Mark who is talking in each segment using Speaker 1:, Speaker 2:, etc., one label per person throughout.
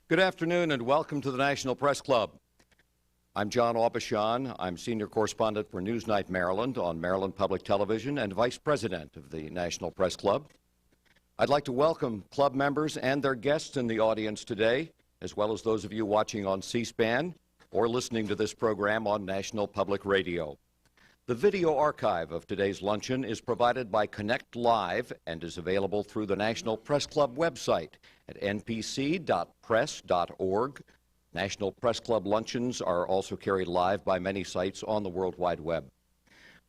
Speaker 1: Good afternoon and welcome to the National Press Club. I'm John Bogle. I'm Senior Correspondent for Newsnight Maryland on Maryland Public Television and Vice President of the National Press Club. I'd like to welcome club members and their guests in the audience today, as well as those of you watching on C-SPAN or listening to this program on National Public Radio. The video archive of today's luncheon is provided by Connect Live and is available through the National Press Club website at npc.press.org. National Press Club luncheons are also carried live by many sites on the World Wide Web.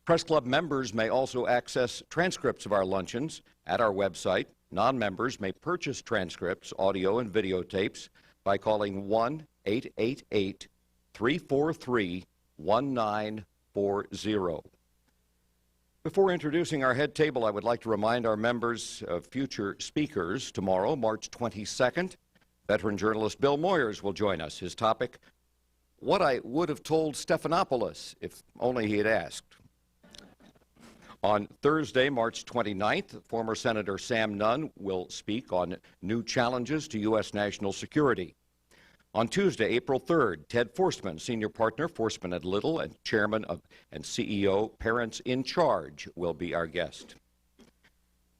Speaker 1: Press Club members may also access transcripts of our luncheons at our website. Non-members may purchase transcripts, audio and videotapes by calling 1-888-343-1940. Before introducing our head table, I would like to remind our members of future speakers. Tomorrow, March 22nd, veteran journalist Bill Moyers will join us. His topic, what I would have told Stephanopoulos if only he had asked. On Thursday, March 29th, former Senator Sam Nunn will speak on new challenges to U.S. national security. On Tuesday, April 3rd, Ted Forstmann, Senior Partner, Forstmann & Little, and Chairman and CEO, Parents in Charge, will be our guest.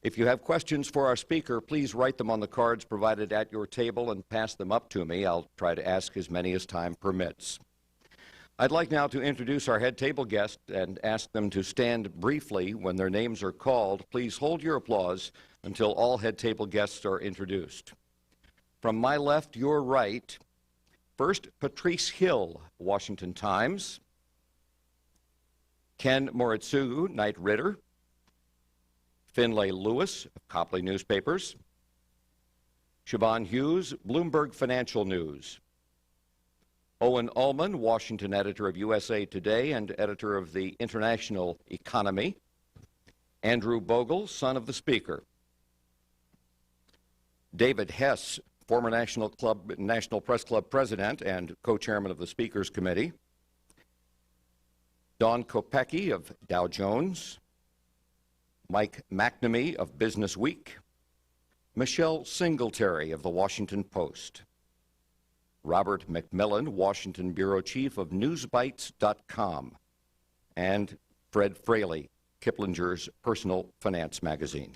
Speaker 1: If you have questions for our speaker, please write them on the cards provided at your table and pass them up to me. I'll try to ask as many as time permits. I'd like now to introduce our head table guests and ask them to stand briefly when their names are called. Please hold your applause until all head table guests are introduced. From my left, your right, first, Patrice Hill, Washington Times. Ken Moritsugu, Knight Ridder. Finlay Lewis, of Copley Newspapers. Siobhan Hughes, Bloomberg Financial News. Owen Ullman, Washington editor of USA Today and editor of the International Economy. Andrew Bogle, son of the Speaker. David Hess, former National Press Club president and co-chairman of the Speakers Committee. Don Kopecky of Dow Jones. Mike McNamee of Business Week. Michelle Singletary of the Washington Post. Robert McMillan, Washington bureau chief of newsbites.com. And Fred Fraley, Kiplinger's Personal Finance magazine.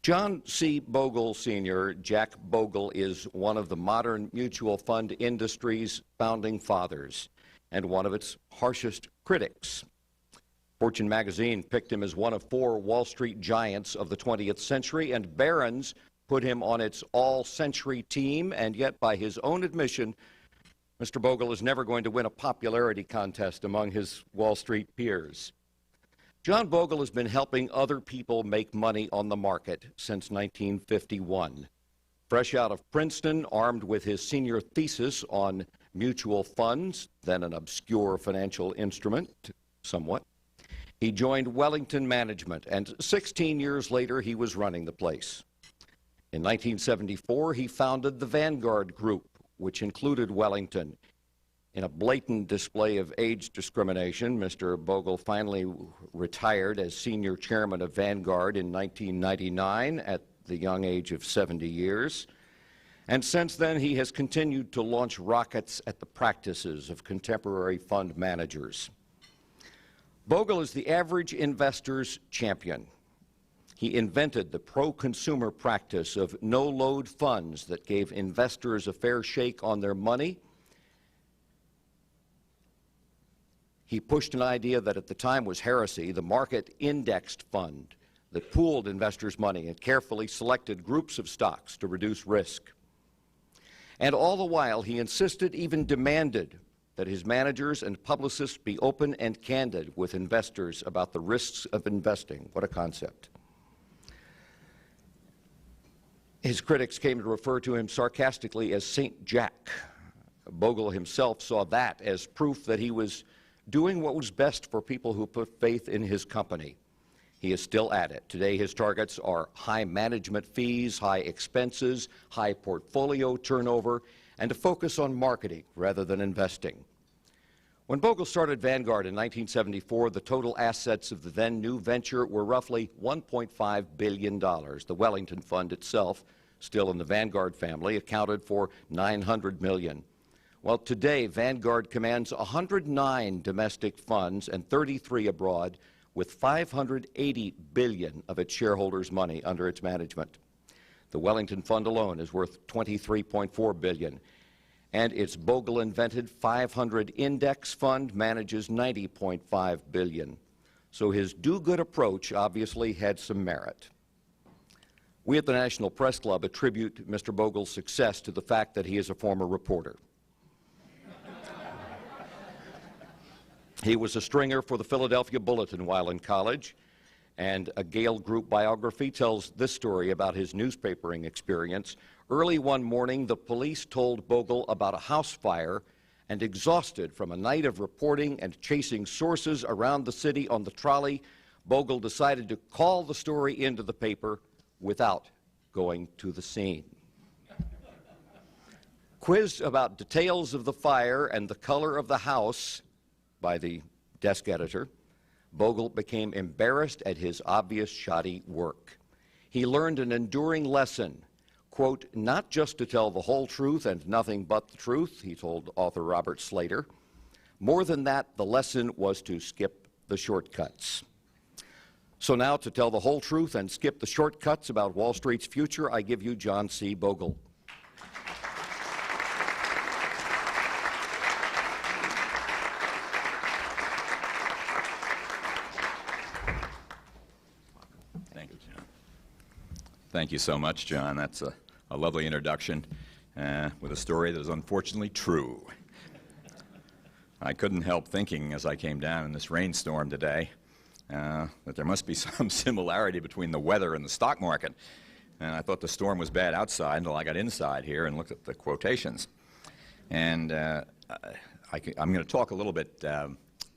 Speaker 1: John C. Bogle Sr., Jack Bogle, is one of the modern mutual fund industry's founding fathers and one of its harshest critics. Fortune magazine picked him as one of 4 Wall Street giants of the 20th century, and Barron's put him on its all-century team, and yet by his own admission, Mr. Bogle is never going to win a popularity contest among his Wall Street peers. John Bogle has been helping other people make money on the market since 1951. Fresh out of Princeton, armed with his senior thesis on mutual funds, then an obscure financial instrument, somewhat, he joined Wellington Management, and 16 years later, he was running the place. In 1974, he founded the Vanguard Group, which included Wellington. In a blatant display of age discrimination, Mr. Bogle finally retired as senior chairman of Vanguard in 1999 at the young age of 70 years. And since then, he has continued to launch rockets at the practices of contemporary fund managers. Bogle is the average investor's champion. He invented the pro-consumer practice of no-load funds that gave investors a fair shake on their money. He pushed an idea that at the time was heresy, the market indexed fund that pooled investors' money and carefully selected groups of stocks to reduce risk. And all the while, he insisted, even demanded, that his managers and publicists be open and candid with investors about the risks of investing. What a concept. His critics came to refer to him sarcastically as St. Jack. Bogle himself saw that as proof that he was doing what was best for people who put faith in his company. He is still at it. Today, his targets are high management fees, high expenses, high portfolio turnover, and a focus on marketing rather than investing. When Bogle started Vanguard in 1974, the total assets of the then new venture were roughly $1.5 billion. The Wellington Fund itself, still in the Vanguard family, accounted for $900 million. Well, today, Vanguard commands 109 domestic funds and 33 abroad, with $580 billion of its shareholders' money under its management. The Wellington Fund alone is worth $23.4 billion. And its Bogle-invented 500 index fund manages $90.5 billion. So his do-good approach obviously had some merit. We at the National Press Club attribute Mr. Bogle's success to the fact that he is a former reporter. He was a stringer for the Philadelphia Bulletin while in college, and a Gale Group biography tells this story about his newspapering experience. Early one morning, the police told Bogle about a house fire, and exhausted from a night of reporting and chasing sources around the city on the trolley, Bogle decided to call the story into the paper without going to the scene. Quizzed about details of the fire and the color of the house by the desk editor, Bogle became embarrassed at his obvious shoddy work. He learned an enduring lesson, quote, not just to tell the whole truth and nothing but the truth, he told author Robert Slater. More than that, the lesson was to skip the shortcuts. So now, to tell the whole truth and skip the shortcuts about Wall Street's future, I give you John C. Bogle.
Speaker 2: Thank you, John. Thank you so much, John. That's a lovely introduction with a story that is unfortunately true. I couldn't help thinking as I came down in this rainstorm today that there must be some similarity between the weather and the stock market. And I thought the storm was bad outside until I got inside here and looked at the quotations. And I'm going to talk a little bit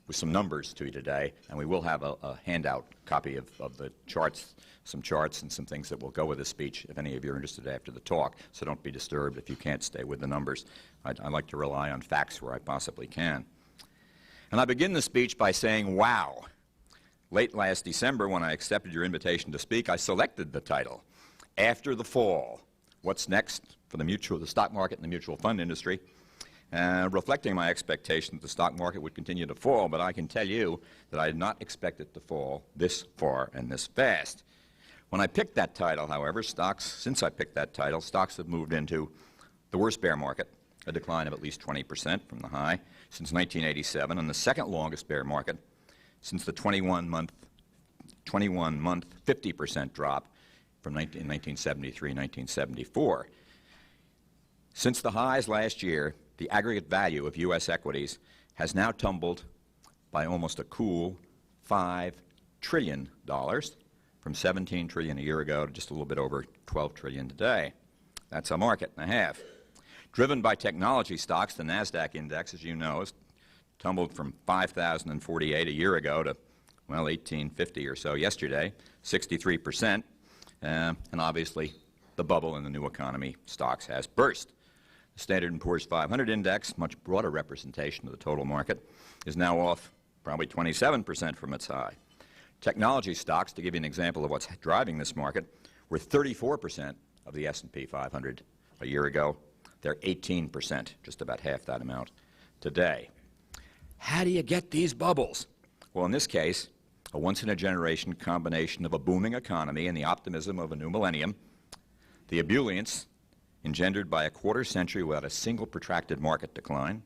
Speaker 2: with some numbers to you today, and we will have a handout copy of the charts, some charts and some things that will go with this speech if any of you are interested after the talk, so don't be disturbed if you can't stay with the numbers. I like to rely on facts where I possibly can. And I begin the speech by saying, wow. Late last December, when I accepted your invitation to speak, I selected the title, After the Fall, What's Next for the Stock Market and the Mutual Fund Industry, reflecting my expectation that the stock market would continue to fall, but I can tell you that I did not expect it to fall this far and this fast. When I picked that title, however, since I picked that title, stocks have moved into the worst bear market, a decline of at least 20% from the high since 1987, and the second longest bear market since the 21-month 50% drop from 1973-1974. Since the highs last year, the aggregate value of U.S. equities has now tumbled by almost a cool $5 trillion, from $17 trillion a year ago to just a little bit over $12 trillion today. That's a market and a half. Driven by technology stocks, the NASDAQ index, as you know, has tumbled from 5,048 a year ago to, well, 1,850 or so yesterday, 63%. And obviously, the bubble in the new economy stocks has burst. The Standard & Poor's 500 index, much broader representation of the total market, is now off probably 27% from its high. Technology stocks, to give you an example of what's driving this market, were 34% of the S&P 500 a year ago. They're 18%, just about half that amount today. How do you get these bubbles? Well, in this case, a once-in-a-generation combination of a booming economy and the optimism of a new millennium, the ebullience engendered by a quarter century without a single protracted market decline,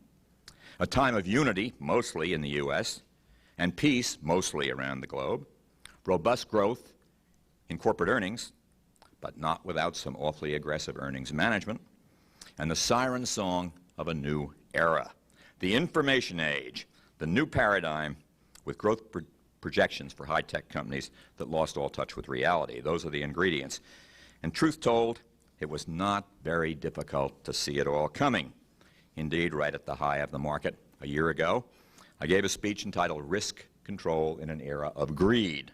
Speaker 2: a time of unity, mostly in the U.S., and peace, mostly around the globe, robust growth in corporate earnings, but not without some awfully aggressive earnings management, and the siren song of a new era, the information age, the new paradigm with growth projections for high-tech companies that lost all touch with reality. Those are the ingredients. And truth told, it was not very difficult to see it all coming. Indeed, right at the high of the market a year ago, I gave a speech entitled Risk Control in an Era of Greed,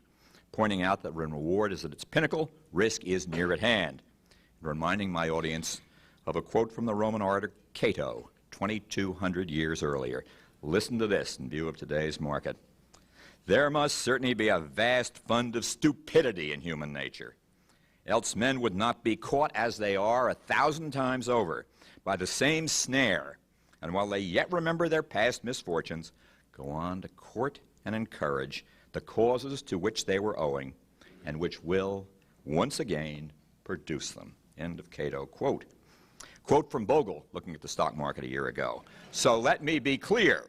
Speaker 2: pointing out that when reward is at its pinnacle, risk is near at hand, and reminding my audience of a quote from the Roman orator Cato 2,200 years earlier. Listen to this in view of today's market. There must certainly be a vast fund of stupidity in human nature, else men would not be caught as they are 1,000 times over by the same snare, and while they yet remember their past misfortunes, go on to court and encourage the causes to which they were owing, and which will, once again, produce them. End of Cato quote. Quote from Bogle, looking at the stock market a year ago. So let me be clear.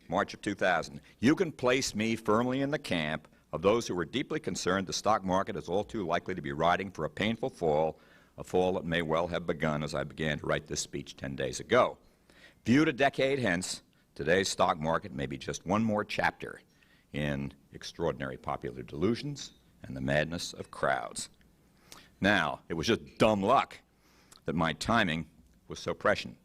Speaker 2: March of 2000. You can place me firmly in the camp of those who are deeply concerned the stock market is all too likely to be riding for a painful fall, a fall that may well have begun as I began to write this speech 10 days ago. Viewed a decade hence, today's stock market may be just one more chapter in extraordinary popular delusions and the madness of crowds. Now, it was just dumb luck that my timing was so prescient.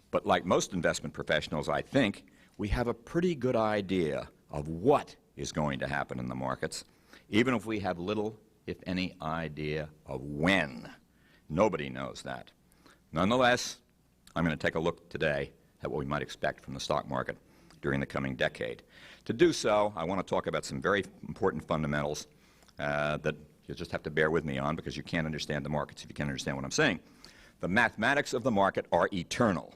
Speaker 2: But like most investment professionals, I think, we have a pretty good idea of what is going to happen in the markets, even if we have little, if any, idea of when. Nobody knows that. Nonetheless, I'm going to take a look today at what we might expect from the stock market during the coming decade. To do so, I want to talk about some very important fundamentals that you'll just have to bear with me on, because you can't understand the markets if you can't understand what I'm saying. The mathematics of the market are eternal.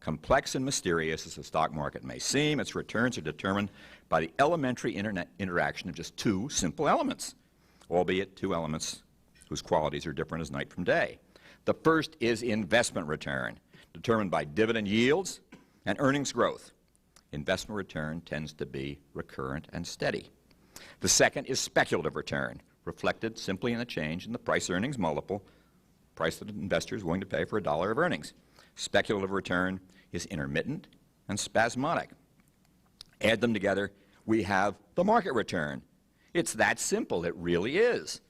Speaker 2: Complex and mysterious as the stock market may seem, its returns are determined by the elementary interaction of just two simple elements, albeit two elements whose qualities are different as night from day. The first is investment return, determined by dividend yields and earnings growth. Investment return tends to be recurrent and steady. The second is speculative return, reflected simply in a change in the price-earnings multiple, price that an investor is willing to pay for $1 of earnings. Speculative return is intermittent and spasmodic. Add them together, we have the market return. It's that simple, it really is.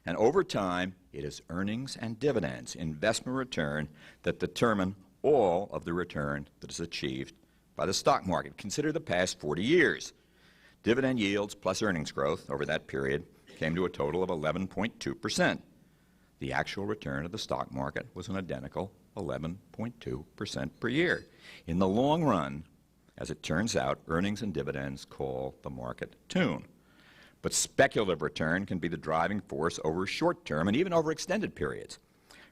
Speaker 2: And over time, it is earnings and dividends, investment return, that determine all of the return that is achieved by the stock market. Consider the past 40 years. Dividend yields plus earnings growth over that period came to a total of 11.2%. The actual return of the stock market was an identical 11.2% per year. In the long run, as it turns out, earnings and dividends call the market tune. But speculative return can be the driving force over short-term and even over extended periods.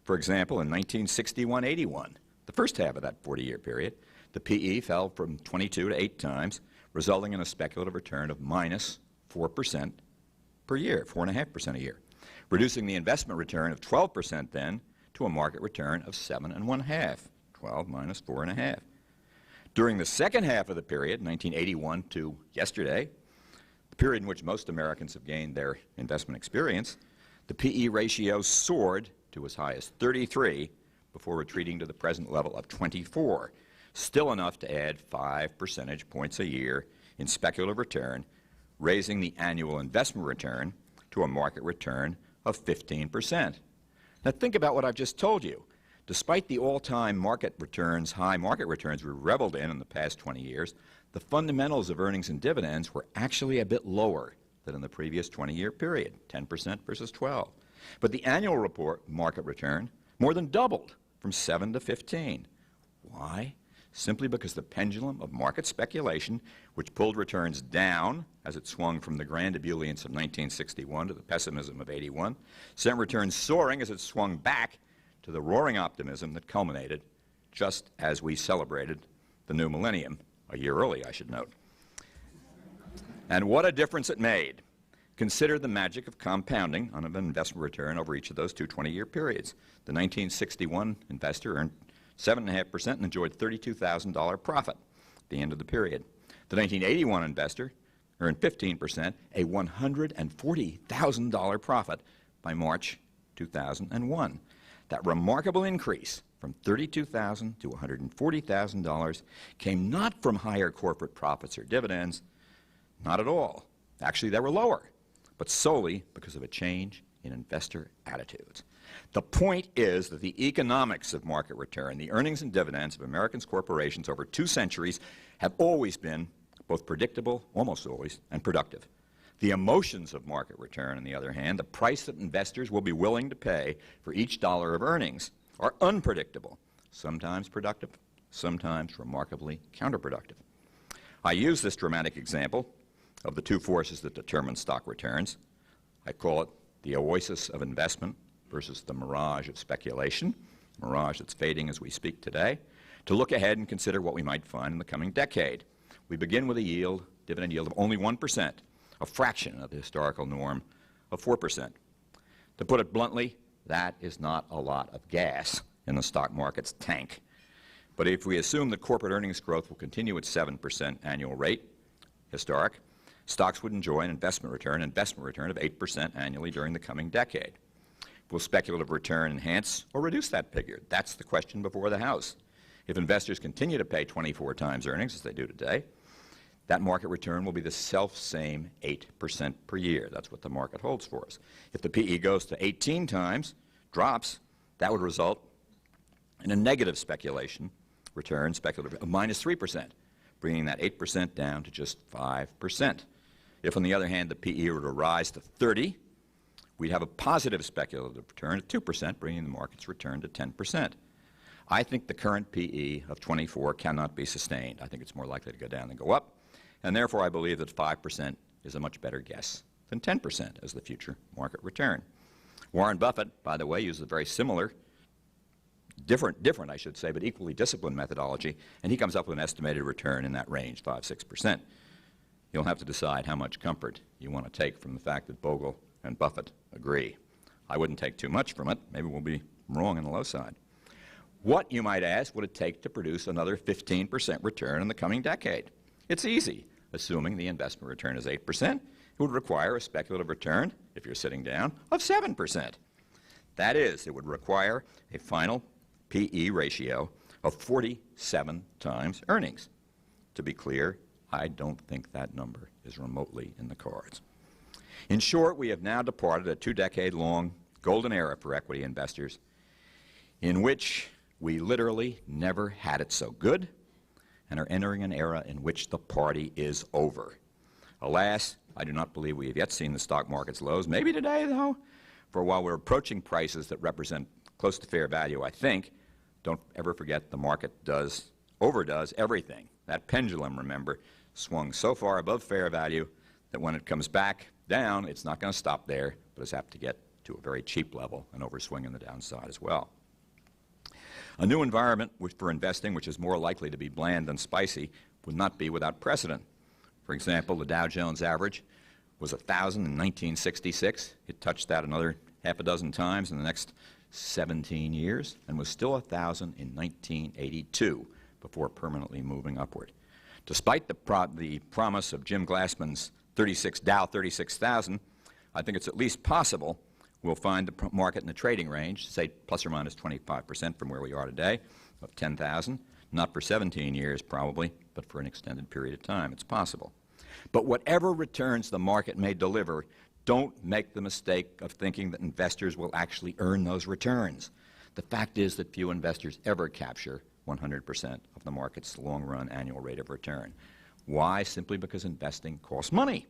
Speaker 2: For example, in 1961-81, the first half of that 40-year period, the PE fell from 22 to 8 times, resulting in a speculative return of minus 4% per year, 4.5% a year, reducing the investment return of 12% then to a market return of 7.5, 12 minus 4.5. During the second half of the period, 1981 to yesterday, the period in which most Americans have gained their investment experience, the PE ratio soared to as high as 33 before retreating to the present level of 24, still enough to add 5 percentage points a year in speculative return, raising the annual investment return to a market return of 15%. Now think about what I've just told you. Despite the all-time market returns, high market returns we reveled in the past 20 years, the fundamentals of earnings and dividends were actually a bit lower than in the previous 20-year period, 10% versus 12. But the annual market return more than doubled from 7 to 15. Why? Simply because the pendulum of market speculation, which pulled returns down as it swung from the grand ebullience of 1961 to the pessimism of 81, sent returns soaring as it swung back to the roaring optimism that culminated just as we celebrated the new millennium, a year early, I should note. And what a difference it made. Consider the magic of compounding on an investment return over each of those two 20-year periods. The 1961 investor earned 7.5% and enjoyed $32,000 profit at the end of the period. The 1981 investor earned 15%, a $140,000 profit by March 2001. That remarkable increase from $32,000 to $140,000 came not from higher corporate profits or dividends, not at all. Actually, they were lower, but solely because of a change in investor attitudes. The point is that the economics of market return, the earnings and dividends of Americans' corporations over 2 centuries have always been both predictable, almost always, and productive. The emotions of market return, on the other hand, the price that investors will be willing to pay for each dollar of earnings, are unpredictable, sometimes productive, sometimes remarkably counterproductive. I use this dramatic example of the two forces that determine stock returns. I call it the oasis of investment versus the mirage of speculation, mirage that's fading as we speak today, to look ahead and consider what we might find in the coming decade. We begin with a yield, dividend yield of only 1%, a fraction of the historical norm of 4%. To put it bluntly, that is not a lot of gas in the stock market's tank. But if we assume that corporate earnings growth will continue at 7% annual rate, historic, stocks would enjoy an investment return of 8% annually during the coming decade. Will speculative return enhance or reduce that figure? That's the question before the House. If investors continue to pay 24 times earnings, as they do today, that market return will be the self-same 8% per year. That's what the market holds for us. If the PE goes to 18 times, drops, that would result in a negative speculation return, speculative, of minus 3%, bringing that 8% down to just 5%. If, on the other hand, the PE were to rise to 30, we'd have a positive speculative return of 2%, bringing the market's return to 10%. I think the current PE of 24 cannot be sustained. I think it's more likely to go down than go up, and therefore I believe that 5% is a much better guess than 10% as the future market return. Warren Buffett, by the way, uses a very similar, different I should say, but equally disciplined methodology, and he comes up with an estimated return in that range, 5–6%. You'll have to decide how much comfort you want to take from the fact that Bogle and Buffett agree. I wouldn't take too much from it. Maybe we'll be wrong on the low side. What, you might ask, would it take to produce another 15% return in the coming decade? It's easy. Assuming the investment return is 8%, it would require a speculative return, if you're sitting down, of 7%. That is, it would require a final PE ratio of 47 times earnings. To be clear, I don't think that number is remotely in the cards. In short, we have now departed a 2-decade-long golden era for equity investors in which we literally never had it so good and are entering an era in which the party is over. Alas, I do not believe we have yet seen the stock market's lows. Maybe today, though, for while we're approaching prices that represent close to fair value, I think, don't ever forget the market overdoes everything. That pendulum, remember, swung so far above fair value that when it comes back down, it's not going to stop there, but it's apt to get to a very cheap level and overswing on the downside as well. A new environment for investing, which is more likely to be bland than spicy, would not be without precedent. For example, the Dow Jones average was 1,000 in 1966. It touched that another half a dozen times in the next 17 years and was still 1,000 in 1982 before permanently moving upward. Despite the promise of Jim Glassman's Dow 36,000, I think it's at least possible we'll find the market in the trading range, say plus or minus 25% from where we are today, of 10,000. Not for 17 years probably, but for an extended period of time. It's possible. But whatever returns the market may deliver, don't make the mistake of thinking that investors will actually earn those returns. The fact is that few investors ever capture 100% of the market's long-run annual rate of return. Why? Simply because investing costs money.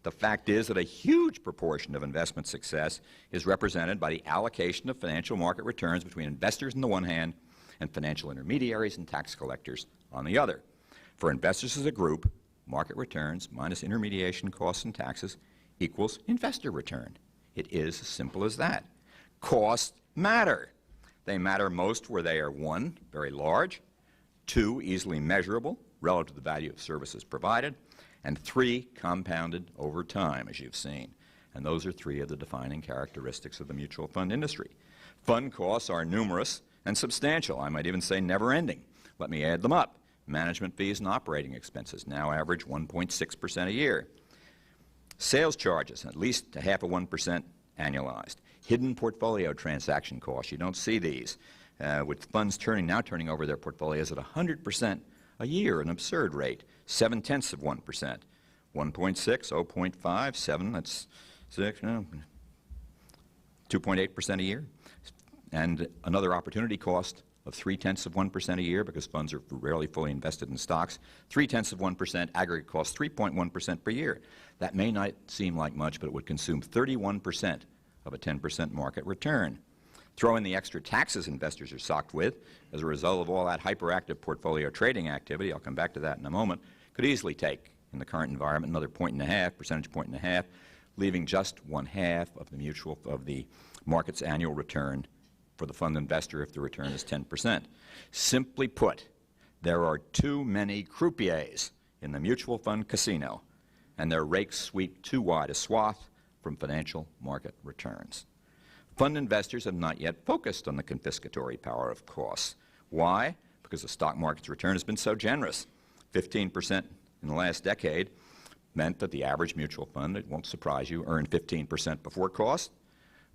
Speaker 2: The fact is that a huge proportion of investment success is represented by the allocation of financial market returns between investors on the one hand and financial intermediaries and tax collectors on the other. For investors as a group, market returns minus intermediation costs and taxes equals investor return. It is as simple as that. Costs matter. They matter most where they are, 1, very large, 2, easily measurable relative to the value of services provided, and 3, compounded over time, as you've seen. And those are 3 of the defining characteristics of the mutual fund industry. Fund costs are numerous and substantial. I might even say never-ending. Let me add them up. Management fees and operating expenses now average 1.6% a year. Sales charges, at least 0.5% annualized. Hidden portfolio transaction costs. You don't see these. With funds now turning over their portfolios at 100% a year, an absurd rate. 0.7%, 1%. 1.6, 0.5, 7, that's 6, 2.8% a year. And another opportunity cost of 0.3% a year because funds are rarely fully invested in stocks. 0.3%, aggregate cost 3.1% per year. That may not seem like much, but it would consume 31% of a 10% market return. Throw in the extra taxes investors are socked with as a result of all that hyperactive portfolio trading activity, I'll come back to that in a moment, could easily take, in the current environment, another percentage point and a half, leaving just 1/2 of the market's annual return for the fund investor if the return is 10%. Simply put, there are too many croupiers in the mutual fund casino, and their rakes sweep too wide a swath from financial market returns. Fund investors have not yet focused on the confiscatory power of costs. Why? Because the stock market's return has been so generous. 15% in the last decade meant that the average mutual fund, it won't surprise you, earned 15% before cost,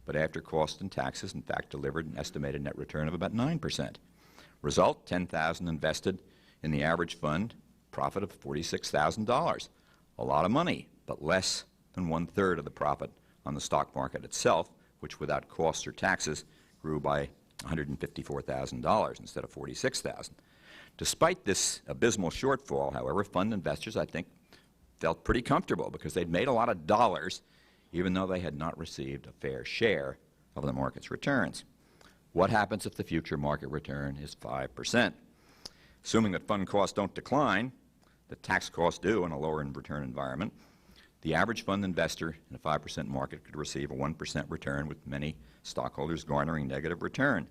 Speaker 2: but after cost and taxes, in fact, delivered an estimated net return of about 9%. Result, $10,000 invested in the average fund, profit of $46,000. A lot of money, but less than 1/3 of the profit on the stock market itself, which without costs or taxes grew by $154,000 instead of $46,000. Despite this abysmal shortfall, however, fund investors, I think, felt pretty comfortable because they'd made a lot of dollars even though they had not received a fair share of the market's returns. What happens if the future market return is 5%? Assuming that fund costs don't decline, the tax costs do in a lower return environment, the average fund investor in a 5% market could receive a 1% return, with many stockholders garnering negative return.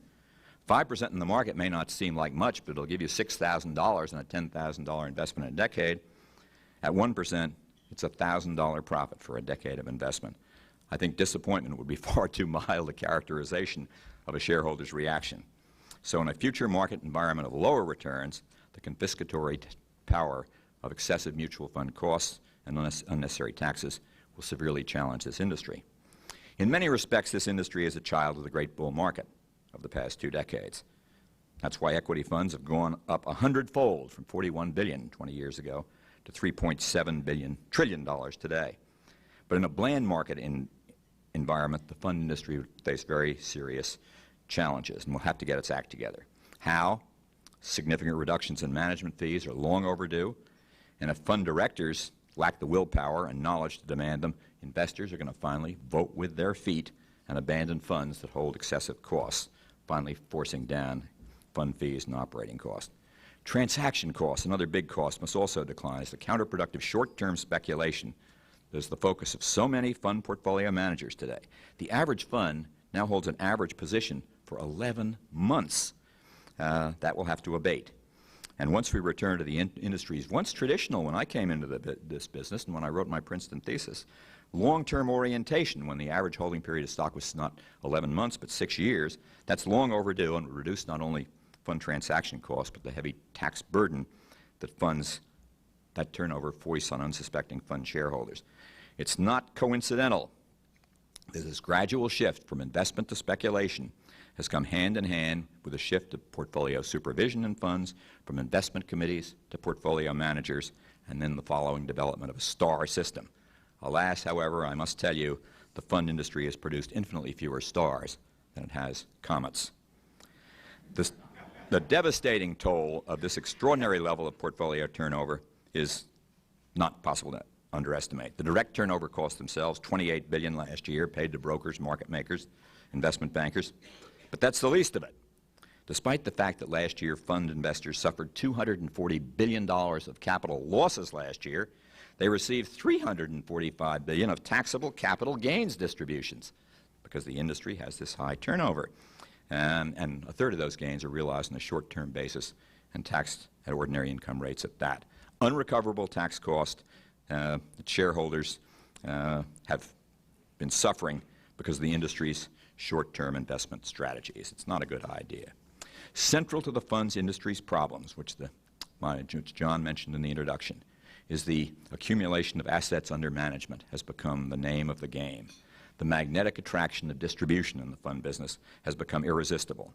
Speaker 2: 5% in the market may not seem like much, but it'll give you $6,000 on a $10,000 investment in a decade. At 1%, it's a $1,000 profit for a decade of investment. I think disappointment would be far too mild a characterization of a shareholder's reaction. So in a future market environment of lower returns, the confiscatory power of excessive mutual fund costs and unnecessary taxes will severely challenge this industry. In many respects, this industry is a child of the great bull market of the past 2 decades. That's why equity funds have gone up 100-fold from $41 billion 20 years ago to $3.7 trillion today. But in a bland market environment, the fund industry would face very serious challenges and will have to get its act together. How? Significant reductions in management fees are long overdue, and if fund directors lack the willpower and knowledge to demand them, investors are going to finally vote with their feet and abandon funds that hold excessive costs, finally forcing down fund fees and operating costs. Transaction costs, another big cost, must also decline as the counterproductive short-term speculation is the focus of so many fund portfolio managers today. The average fund now holds an average position for 11 months. That will have to abate. And once we return to the industry's once traditional, when I came into this business and when I wrote my Princeton thesis, long-term orientation, when the average holding period of stock was not 11 months but 6 years, that's long overdue and would reduce not only fund transaction costs but the heavy tax burden that turnover force on unsuspecting fund shareholders. It's not coincidental that this gradual shift from investment to speculation has come hand in hand with a shift of portfolio supervision in funds from investment committees to portfolio managers, and then the following development of a star system. Alas, however, I must tell you, the fund industry has produced infinitely fewer stars than it has comets. The devastating toll of this extraordinary level of portfolio turnover is not possible to underestimate. The direct turnover costs themselves, $28 billion last year, paid to brokers, market makers, investment bankers. But that's the least of it. Despite the fact that last year fund investors suffered $240 billion of capital losses last year, they received $345 billion of taxable capital gains distributions because the industry has this high turnover. And 1/3 of those gains are realized on a short-term basis and taxed at ordinary income rates at that. Unrecoverable tax cost that shareholders have been suffering because of the industry's short-term investment strategies. It's not a good idea. Central to the funds industry's problems, which John mentioned in the introduction, is the accumulation of assets under management has become the name of the game. The magnetic attraction of distribution in the fund business has become irresistible.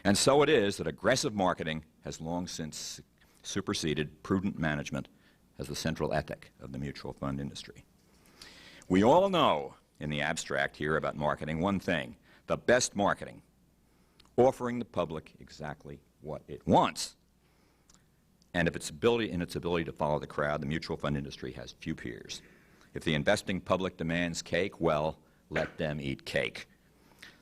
Speaker 2: And so it is that aggressive marketing has long since superseded prudent management as the central ethic of the mutual fund industry. We all know in the abstract here about marketing one thing: the best marketing, offering the public exactly what it wants. And if its ability to follow the crowd, the mutual fund industry has few peers. If the investing public demands cake, well, let them eat cake.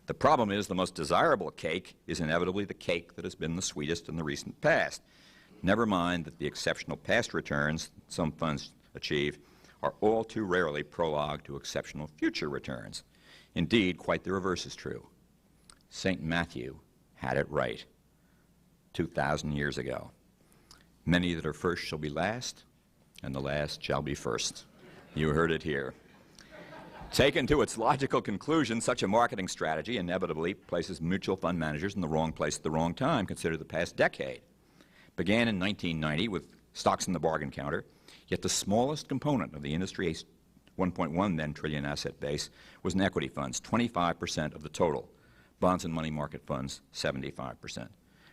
Speaker 2: The problem is the most desirable cake is inevitably the cake that has been the sweetest in the recent past. Never mind that the exceptional past returns some funds achieve are all too rarely prologue to exceptional future returns. Indeed, quite the reverse is true. St. Matthew had it right 2,000 years ago. Many that are first shall be last, and the last shall be first. You heard it here. Taken to its logical conclusion, such a marketing strategy inevitably places mutual fund managers in the wrong place at the wrong time. Consider the past decade. Began in 1990 with stocks in the bargain counter, yet the smallest component of the industry's 1.1 then trillion asset base was in equity funds, 25% of the total. Bonds and money market funds, 75%.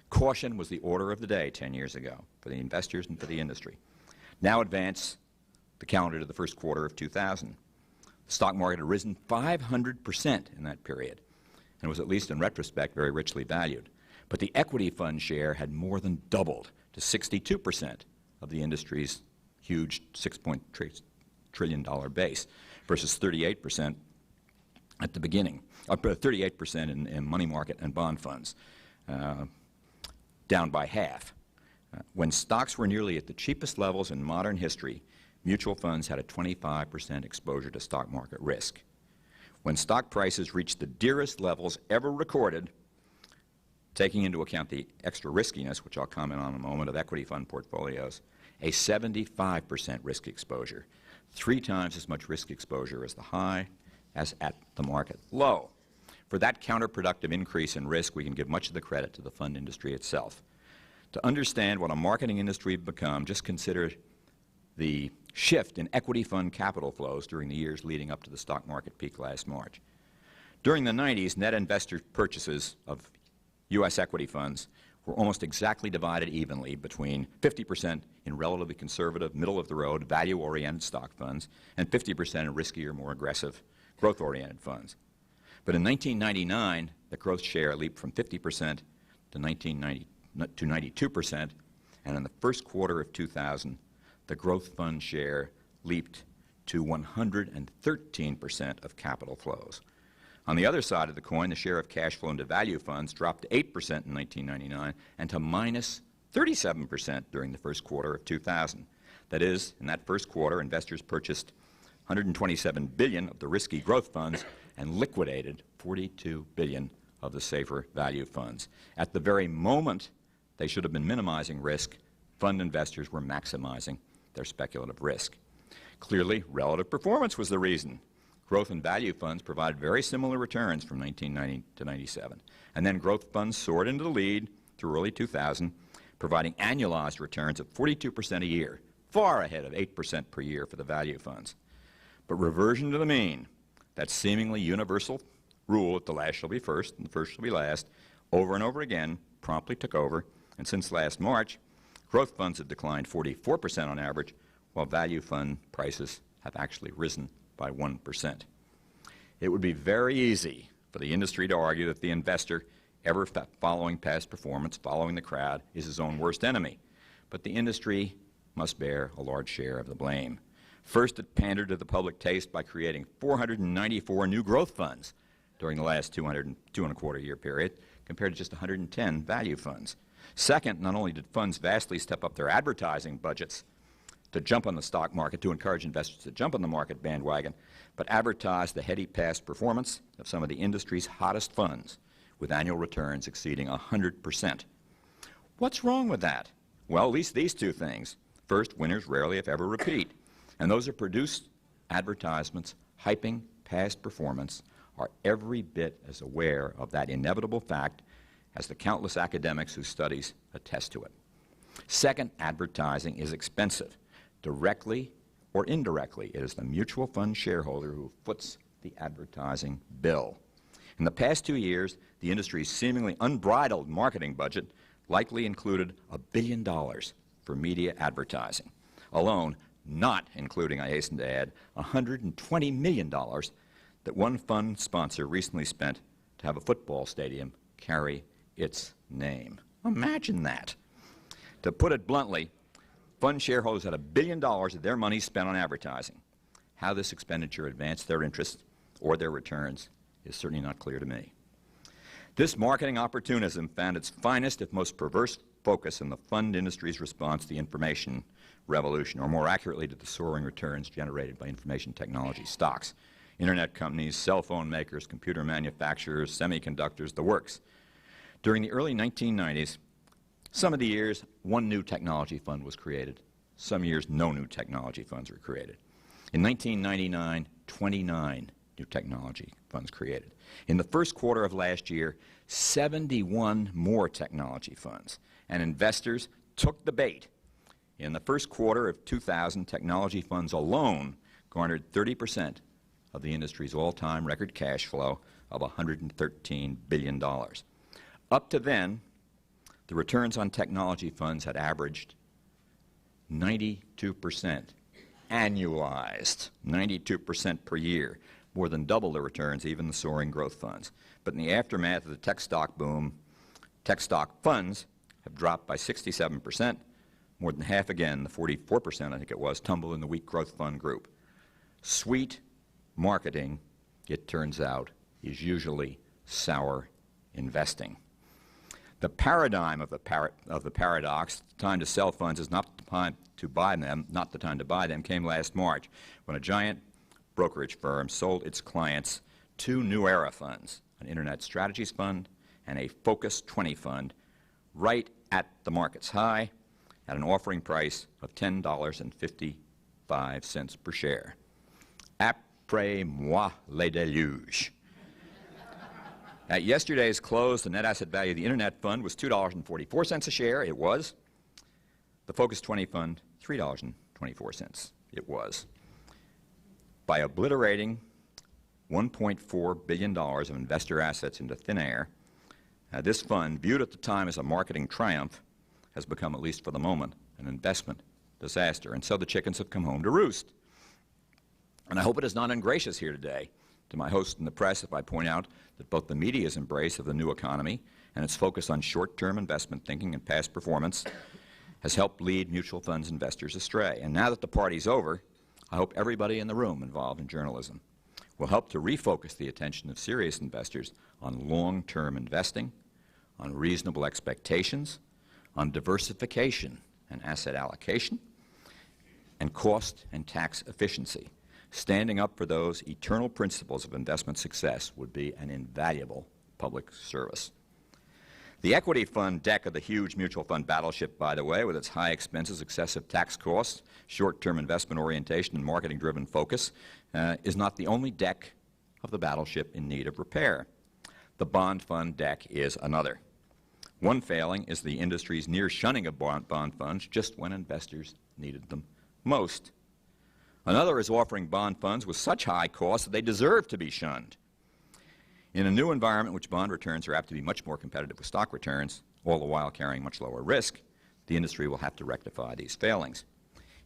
Speaker 2: Caution was the order of the day 10 years ago for the investors and for the industry. Now advance the calendar to the first quarter of 2000. The stock market had risen 500% in that period and was, at least in retrospect, very richly valued. But the equity fund share had more than doubled to 62% of the industry's huge $6.3 trillion base versus 38% at the beginning, 38% in money market and bond funds, down by half. When stocks were nearly at the cheapest levels in modern history, mutual funds had a 25% exposure to stock market risk. When stock prices reached the dearest levels ever recorded, taking into account the extra riskiness, which I'll comment on in a moment, of equity fund portfolios, a 75% risk exposure, 3 times as much risk exposure as the high as at the market low. For that counterproductive increase in risk, we can give much of the credit to the fund industry itself. To understand what a marketing industry had become, just consider the shift in equity fund capital flows during the years leading up to the stock market peak last March. During the 90s, net investor purchases of U.S. equity funds were almost exactly divided evenly between 50% in relatively conservative, middle-of-the-road, value-oriented stock funds and 50% in riskier, more aggressive, growth-oriented funds. But in 1999, the growth share leaped from 50% to 92%, and in the first quarter of 2000, the growth fund share leaped to 113% of capital flows. On the other side of the coin, the share of cash flow into value funds dropped to 8% in 1999 and to minus 37% during the first quarter of 2000. That is, in that first quarter, investors purchased $127 billion of the risky growth funds and liquidated $42 billion of the safer value funds. At the very moment they should have been minimizing risk, fund investors were maximizing their speculative risk. Clearly, relative performance was the reason. Growth and value funds provided very similar returns from 1990 to 97. And then growth funds soared into the lead through early 2000, providing annualized returns of 42% a year, far ahead of 8% per year for the value funds. But reversion to the mean, that seemingly universal rule that the last shall be first and the first shall be last, over and over again, promptly took over. And since last March, growth funds have declined 44% on average, while value fund prices have actually risen by 1%. It would be very easy for the industry to argue that the investor, ever following past performance, following the crowd, is his own worst enemy. But the industry must bear a large share of the blame. First, it pandered to the public taste by creating 494 new growth funds during the last 2.25-year period, compared to just 110 value funds. Second, not only did funds vastly step up their advertising budgets to jump on the stock market, to encourage investors to jump on the market bandwagon, but advertised the heady past performance of some of the industry's hottest funds, with annual returns exceeding 100%. What's wrong with that? Well, at least these 2 things. First, winners rarely, if ever, repeat. And those who produce advertisements hyping past performance are every bit as aware of that inevitable fact as the countless academics whose studies attest to it. Second, advertising is expensive. Directly or indirectly, it is the mutual fund shareholder who foots the advertising bill. In the past 2 years, the industry's seemingly unbridled marketing budget likely included $1 billion for media advertising. Alone, not including, I hasten to add, $120 million that one fund sponsor recently spent to have a football stadium carry its name. Imagine that. To put it bluntly, fund shareholders had $1 billion of their money spent on advertising. How this expenditure advanced their interests or their returns is certainly not clear to me. This marketing opportunism found its finest, if most perverse, focus in the fund industry's response to the information revolution, or more accurately to the soaring returns generated by information technology stocks. Internet companies, cell phone makers, computer manufacturers, semiconductors, the works. During the early 1990s, some of the years, one new technology fund was created. Some years, no new technology funds were created. In 1999, 29 new technology funds created. In the first quarter of last year, 71 more technology funds. And investors took the bait. In the first quarter of 2000, technology funds alone garnered 30% of the industry's all-time record cash flow of $113 billion. Up to then, the returns on technology funds had averaged 92%, annualized, 92% per year, more than double the returns, even the soaring growth funds. But in the aftermath of the tech stock boom, tech stock funds have dropped by 67%, more than half again, the 44%, I think it was, tumble in the weak growth fund group. Sweet marketing, it turns out, is usually sour investing. The paradigm of the paradox, the time to sell funds is not the time to buy them, came last March when a giant brokerage firm sold its clients two New Era funds, an Internet Strategies Fund and a Focus 20 Fund, right at the market's high at an offering price of $10.55 per share. Après moi le déluge. At yesterday's close, the net asset value of the Internet Fund was $2.44 a share. It was. The Focus 20 Fund, $3.24. It was. By obliterating $1.4 billion of investor assets into thin air, this fund, viewed at the time as a marketing triumph, has become, at least for the moment, an investment disaster. And so the chickens have come home to roost. And I hope it is not ungracious here today to my host and the press if I point out that both the media's embrace of the new economy and its focus on short-term investment thinking and past performance has helped lead mutual funds investors astray. And now that the party's over, I hope everybody in the room involved in journalism will help to refocus the attention of serious investors on long-term investing, on reasonable expectations, on diversification and asset allocation, and cost and tax efficiency. Standing up for those eternal principles of investment success would be an invaluable public service. The equity fund deck of the huge mutual fund battleship, by the way, with its high expenses, excessive tax costs, short-term investment orientation, and marketing-driven focus, is not the only deck of the battleship in need of repair. The bond fund deck is another. One failing is the industry's near shunning of bond funds just when investors needed them most. Another is offering bond funds with such high costs that they deserve to be shunned. In a new environment in which bond returns are apt to be much more competitive with stock returns, all the while carrying much lower risk, the industry will have to rectify these failings.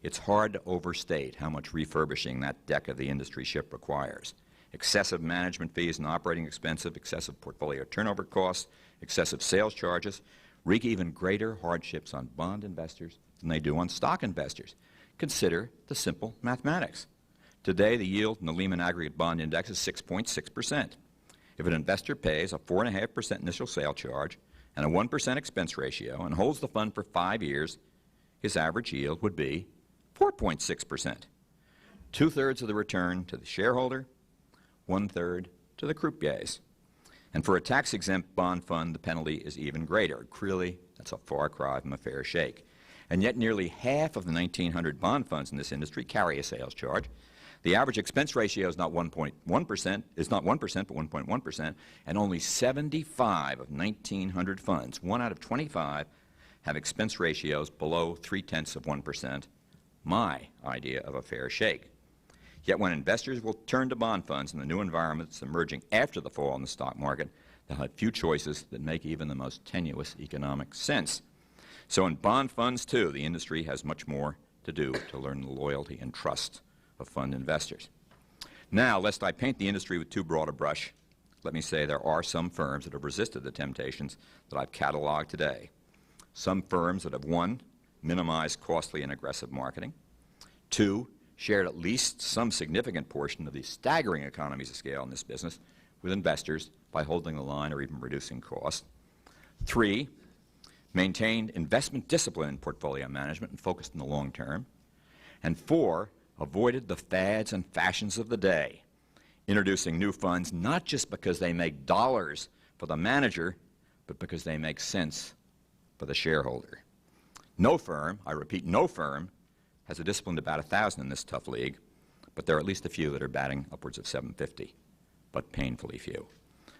Speaker 2: It's hard to overstate how much refurbishing that deck of the industry ship requires. Excessive management fees and operating expenses, excessive portfolio turnover costs, excessive sales charges wreak even greater hardships on bond investors than they do on stock investors. Consider the simple mathematics. Today, the yield in the Lehman Aggregate Bond Index is 6.6%. If an investor pays a 4.5% initial sale charge and a 1% expense ratio and holds the fund for 5 years, his average yield would be 4.6%. 2/3 of the return to the shareholder, 1/3 to the croupiers. And for a tax-exempt bond fund, the penalty is even greater. Clearly, that's a far cry from a fair shake. And yet nearly half of the 1,900 bond funds in this industry carry a sales charge. The average expense ratio is not 1.1%, but 1.1%, and only 75 of 1,900 funds, 1 out of 25, have expense ratios below 0.3%, my idea of a fair shake. Yet when investors will turn to bond funds in the new environment that's emerging after the fall in the stock market, they'll have few choices that make even the most tenuous economic sense. So in bond funds, too, the industry has much more to do to learn the loyalty and trust of fund investors. Now, lest I paint the industry with too broad a brush, let me say there are some firms that have resisted the temptations that I've cataloged today. Some firms that have, 1, minimized costly and aggressive marketing, 2, shared at least some significant portion of the staggering economies of scale in this business with investors by holding the line or even reducing costs. 3, maintained investment discipline in portfolio management and focused on the long term. And 4, avoided the fads and fashions of the day, introducing new funds not just because they make dollars for the manager, but because they make sense for the shareholder. No firm, I repeat, no firm, has a discipline to bat 1,000 in this tough league, but there are at least a few that are batting upwards of 750, but painfully few.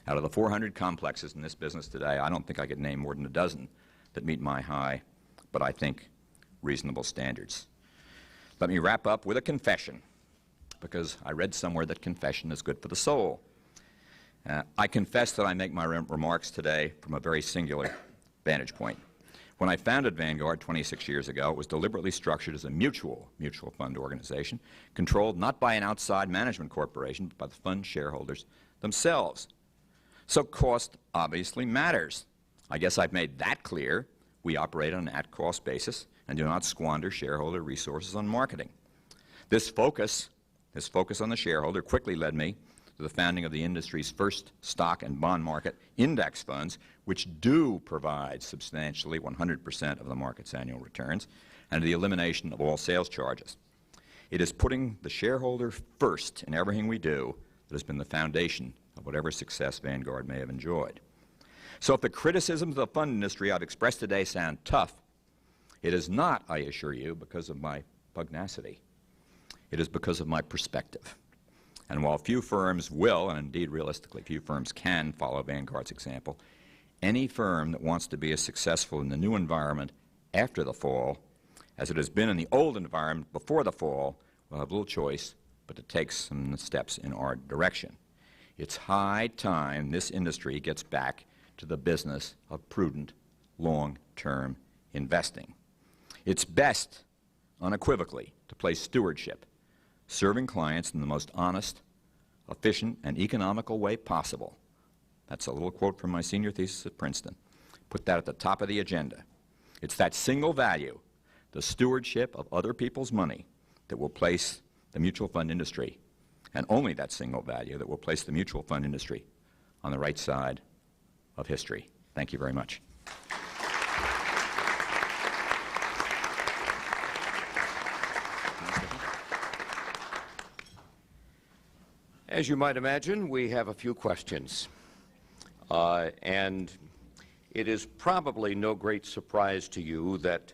Speaker 2: Out of the 400 complexes in this business today, I don't think I could name more than a dozen that meet my high, but I think reasonable standards. Let me wrap up with a confession, because I read somewhere that confession is good for the soul. I confess that I make my remarks today from a very singular vantage point. When I founded Vanguard 26 years ago, it was deliberately structured as a mutual fund organization, controlled not by an outside management corporation, but by the fund shareholders themselves. So cost obviously matters. I guess I've made that clear. We operate on an at-cost basis and do not squander shareholder resources on marketing. This focus on the shareholder quickly led me to the founding of the industry's first stock and bond market index funds, which do provide substantially 100% of the market's annual returns, and the elimination of all sales charges. It is putting the shareholder first in everything we do that has been the foundation of whatever success Vanguard may have enjoyed. So if the criticisms of the fund industry I've expressed today sound tough, it is not, I assure you, because of my pugnacity. It is because of my perspective. And while few firms will, and indeed realistically few firms can follow Vanguard's example, any firm that wants to be as successful in the new environment after the fall as it has been in the old environment before the fall will have little choice but to take some steps in our direction. It's high time this industry gets back to the business of prudent, long-term investing. It's best, unequivocally, to place stewardship, serving clients in the most honest, efficient, and economical way possible. That's a little quote from my senior thesis at Princeton. Put that at the top of the agenda. It's that single value, the stewardship of other people's money, that will place the mutual fund industry, and only that single value, that will place the mutual fund industry on the right side of history. Thank you very much.
Speaker 1: As you might imagine, we have a few questions. And it is probably no great surprise to you that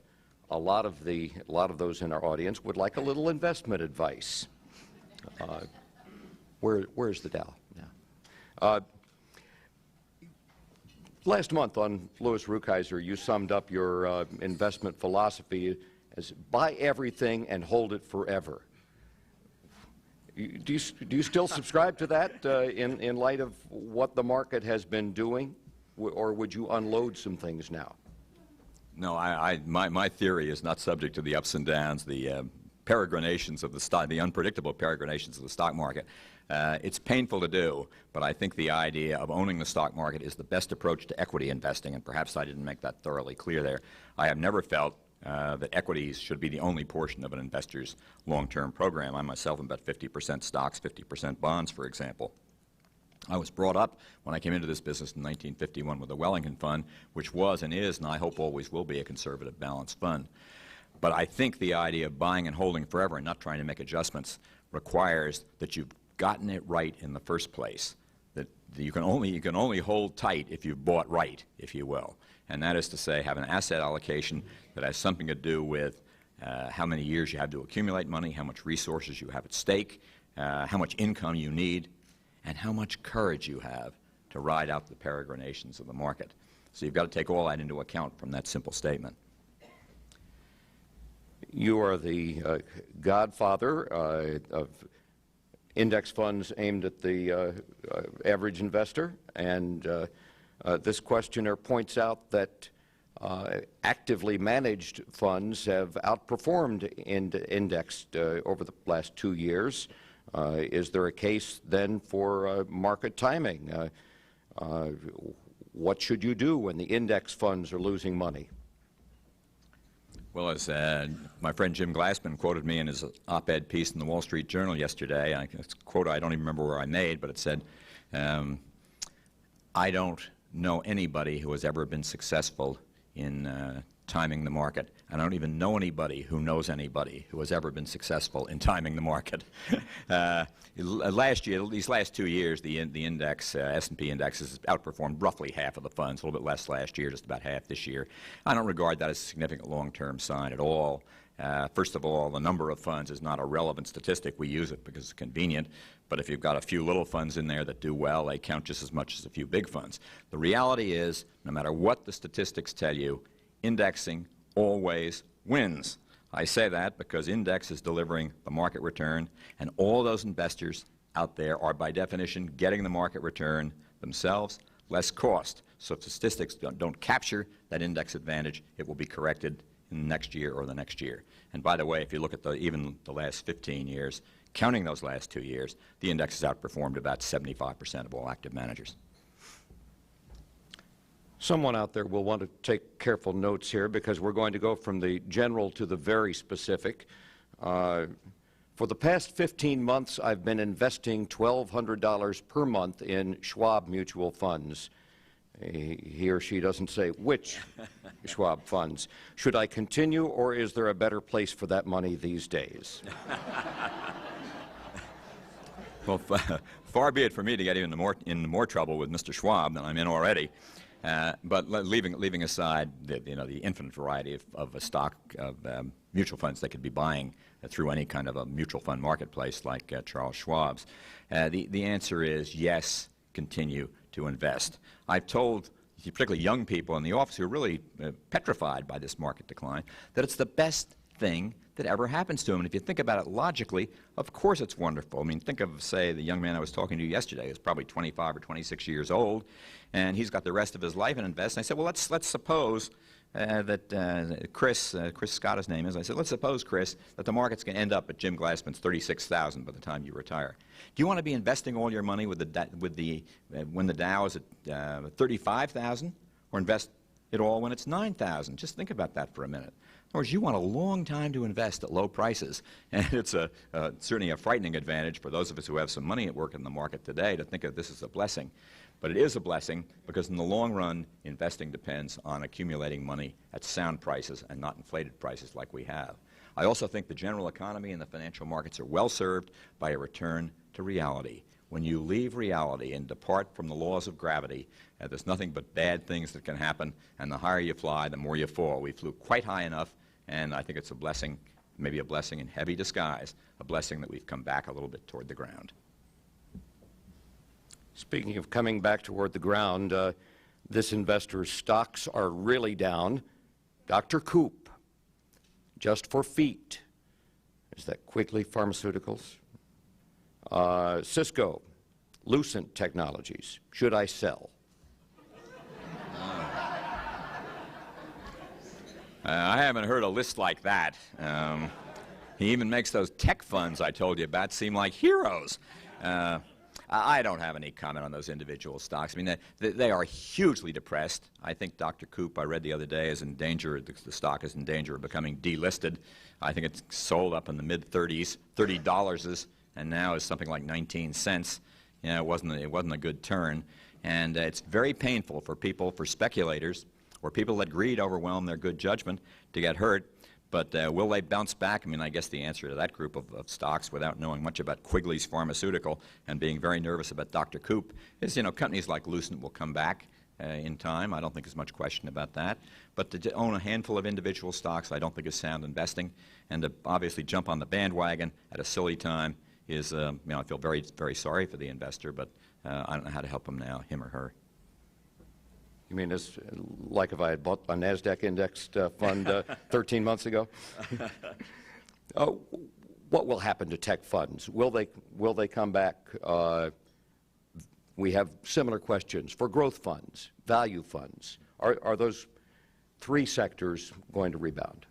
Speaker 1: a lot of those in our audience would like a little investment advice. Where's the Dow? Yeah. Last month on Louis Rukeyser, you summed up your investment philosophy as buy everything and hold it forever. Do you still subscribe to that in light of what the market has been doing, or would you unload some things now?
Speaker 2: No, my theory is not subject to the ups and downs, the peregrinations of the stock, the unpredictable peregrinations of the stock market. It's painful to do, but I think the idea of owning the stock market is the best approach to equity investing, and perhaps I didn't make that thoroughly clear there. I have never felt that equities should be the only portion of an investor's long-term program. I myself am about 50% stocks, 50% bonds, for example. I was brought up when I came into this business in 1951 with the Wellington Fund, which was and is, and I hope always will be, a conservative balanced fund. But I think the idea of buying and holding forever and not trying to make adjustments requires that you've gotten it right in the first place, that you can only hold tight if you've bought right, if you will. And that is to say, have an asset allocation that has something to do with how many years you have to accumulate money, how much resources you have at stake, how much income you need, and how much courage you have to ride out the peregrinations of the market. So you've got to take all that into account from that simple statement.
Speaker 1: You are the godfather of index funds aimed at the average investor, and this questioner points out that actively managed funds have outperformed indexed over the last 2 years. Is there a case then for market timing? What should you do when the index funds are losing money?
Speaker 2: Well, as my friend Jim Glassman quoted me in his op-ed piece in the Wall Street Journal yesterday, it's a quote I don't even remember where I made, but it said, I don't know anybody who has ever been successful in timing the market. I don't even know anybody who knows anybody who has ever been successful in timing the market. Last year, these last 2 years, the index, S&P index, has outperformed roughly half of the funds, a little bit less last year, just about half this year. I don't regard that as a significant long-term sign at all. First of all, the number of funds is not a relevant statistic. We use it because it's convenient. But if you've got a few little funds in there that do well, they count just as much as a few big funds. The reality is, no matter what the statistics tell you, indexing always wins. I say that because index is delivering the market return, and all those investors out there are, by definition, getting the market return themselves, less cost. So if statistics don't capture that index advantage, it will be corrected in the next year or the next year. And by the way, if you look at even the last 15 years, counting those last 2 years, the index has outperformed about 75% of all active managers.
Speaker 1: Someone out there will want to take careful notes here because we're going to go from the general to the very specific. For the past 15 months, I've been investing $1,200 per month in Schwab mutual funds. He or she doesn't say which Schwab funds. Should I continue, or is there a better place for that money these days?
Speaker 2: Well, far be it for me to get into more trouble with Mr. Schwab than I'm in already. But leaving aside the infinite variety of a stock of mutual funds they could be buying through any kind of a mutual fund marketplace like Charles Schwab's, the answer is yes, continue to invest. I've told particularly young people in the office who are really petrified by this market decline that it's the best thing that ever happens to them. And if you think about it logically, of course it's wonderful. I mean, think of, say, the young man I was talking to yesterday who's probably 25 or 26 years old, and he's got the rest of his life in invest. And I said, well, let's suppose that Chris Scott, his name is. I said, let's suppose, Chris, that the market's going to end up at Jim Glassman's 36,000 by the time you retire. Do you want to be investing all your money when the Dow is at 35,000, or invest it all when it's 9,000? Just think about that for a minute. In other words, you want a long time to invest at low prices, and it's certainly a frightening advantage for those of us who have some money at work in the market today to think of this as a blessing. But it is a blessing because in the long run, investing depends on accumulating money at sound prices and not inflated prices like we have. I also think the general economy and the financial markets are well served by a return to reality. When you leave reality and depart from the laws of gravity, there's nothing but bad things that can happen, and the higher you fly, the more you fall. We flew quite high enough, and I think it's a blessing, maybe a blessing in heavy disguise, a blessing that we've come back a little bit toward the ground.
Speaker 1: Speaking of coming back toward the ground, this investor's stocks are really down. Dr. Koop, just for feet. Is that Quigley Pharmaceuticals? Cisco, Lucent Technologies. Should I sell?
Speaker 2: I haven't heard a list like that. He even makes those tech funds I told you about seem like heroes. I don't have any comment on those individual stocks. I mean, they are hugely depressed. I think Dr. Koop, I read the other day, is in danger, the stock is in danger of becoming delisted. I think it's sold up in the mid-30s, $30, and now is something like 19 cents. You know, it wasn't a good turn. And it's very painful for people, for speculators, or people that greed overwhelm their good judgment to get hurt. But will they bounce back? I mean, I guess the answer to that group of stocks, without knowing much about Quigley's Pharmaceutical and being very nervous about Dr. Koop, is, companies like Lucent will come back in time. I don't think there's much question about that. But to own a handful of individual stocks, I don't think is sound investing. And to obviously jump on the bandwagon at a silly time is, I feel very, very sorry for the investor, but I don't know how to help him now, him or her.
Speaker 1: You mean it's like if I had bought a NASDAQ indexed fund 13 months ago? What will happen to tech funds? Will they come back? We have similar questions for growth funds, value funds. Are those three sectors going to rebound?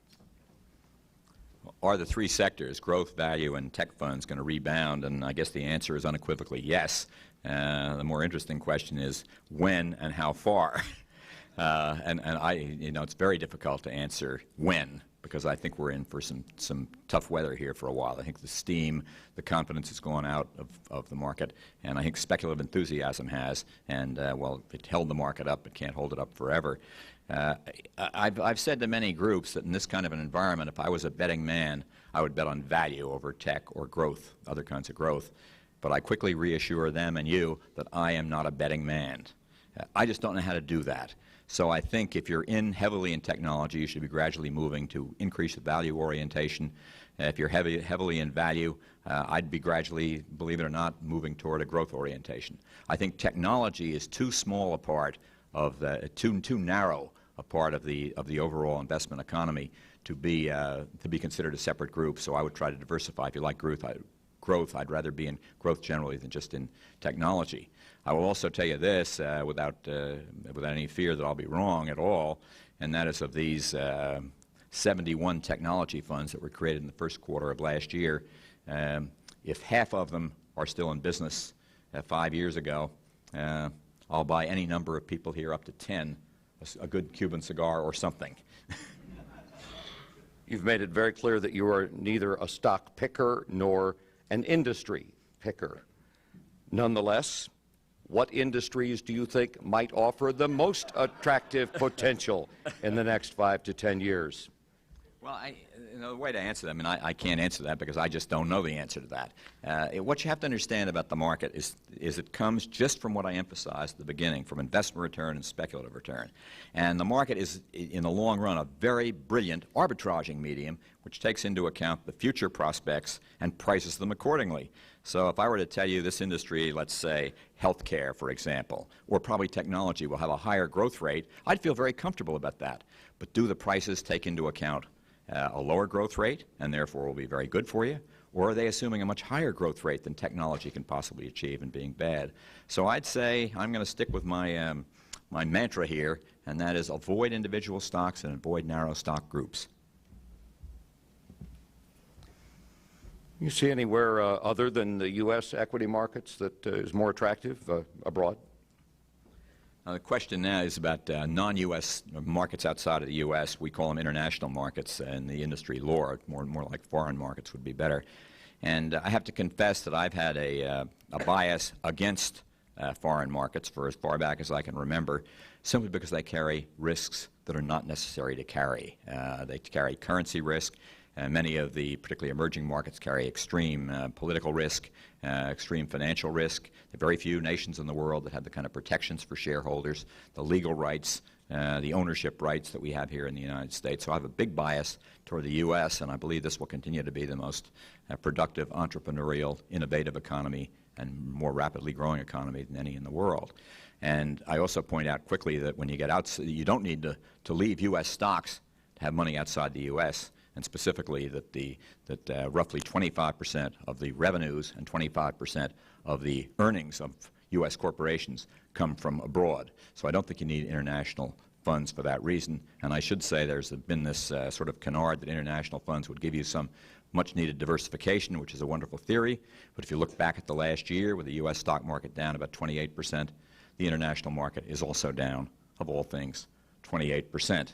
Speaker 2: Are the three sectors, growth, value, and tech funds, going to rebound? And I guess the answer is unequivocally yes. The more interesting question is when and how far. And it's very difficult to answer when, because I think we're in for some tough weather here for a while. I think the steam, the confidence has gone out of the market, and I think speculative enthusiasm has, and well, it held the market up. It can't hold it up forever. I've said to many groups that in this kind of an environment, if I was a betting man, I would bet on value over tech or growth, other kinds of growth. But I quickly reassure them and you that I am not a betting man. I just don't know how to do that. So I think if you're in heavily in technology, you should be gradually moving to increase the value orientation. If you're heavily in value, I'd be gradually, believe it or not, moving toward a growth orientation. I think technology is too small a part of the, too narrow a part of the overall investment economy to be considered a separate group. So I would try to diversify. If you like growth, I'd rather be in growth generally than just in technology. I will also tell you this without any fear that I'll be wrong at all, and that is of these 71 technology funds that were created in the first quarter of last year, if half of them are still in business 5 years ago, I'll buy any number of people here up to 10 a good Cuban cigar or something.
Speaker 1: You've made it very clear that you are neither a stock picker nor an industry picker. Nonetheless, what industries do you think might offer the most attractive potential in the next 5 to 10 years?
Speaker 2: Well, the way to answer that, I mean, I can't answer that because I just don't know the answer to that. What you have to understand about the market is it comes just from what I emphasized at the beginning, from investment return and speculative return. And the market is, in the long run, a very brilliant arbitraging medium which takes into account the future prospects and prices them accordingly. So if I were to tell you this industry, let's say healthcare, for example, or probably technology will have a higher growth rate, I'd feel very comfortable about that. But do the prices take into account a lower growth rate and therefore will be very good for you? Or are they assuming a much higher growth rate than technology can possibly achieve and being bad? So I'd say I'm going to stick with my, my mantra here, and that is avoid individual stocks and avoid narrow stock groups.
Speaker 1: You see anywhere other than the U.S. equity markets that is more attractive abroad?
Speaker 2: The question now is about non-U.S. markets outside of the U.S. We call them international markets in the industry lore. More like foreign markets would be better. And I have to confess that I've had a bias against foreign markets for as far back as I can remember, simply because they carry risks that are not necessary to carry. They carry currency risk. Many of the particularly emerging markets carry extreme political risk, extreme financial risk. There are very few nations in the world that have the kind of protections for shareholders, the legal rights, the ownership rights that we have here in the United States. So I have a big bias toward the U.S., and I believe this will continue to be the most productive, entrepreneurial, innovative economy and more rapidly growing economy than any in the world. And I also point out quickly that when you get out, you don't need to leave U.S. stocks to have money outside the U.S., and specifically that roughly 25% of the revenues and 25% of the earnings of U.S. corporations come from abroad. So I don't think you need international funds for that reason. And I should say there's been this sort of canard that international funds would give you some much-needed diversification, which is a wonderful theory. But if you look back at the last year with the U.S. stock market down about 28%, the international market is also down, of all things, 28%.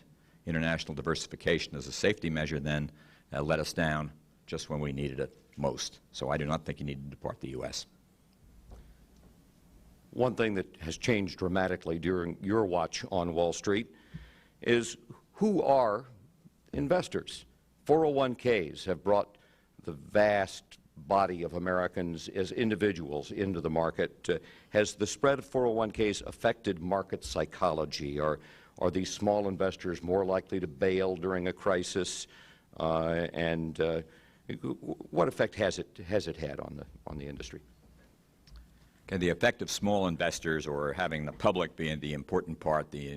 Speaker 2: International diversification as a safety measure then let us down just when we needed it most. So I do not think you need to depart the U.S.
Speaker 1: One thing that has changed dramatically during your watch on Wall Street is who are investors. 401ks have brought the vast body of Americans as individuals into the market. Has the spread of 401ks affected market psychology? Are these small investors more likely to bail during a crisis? And what effect has it had on the industry?
Speaker 2: Okay, the effect of small investors, or having the public being the important part, the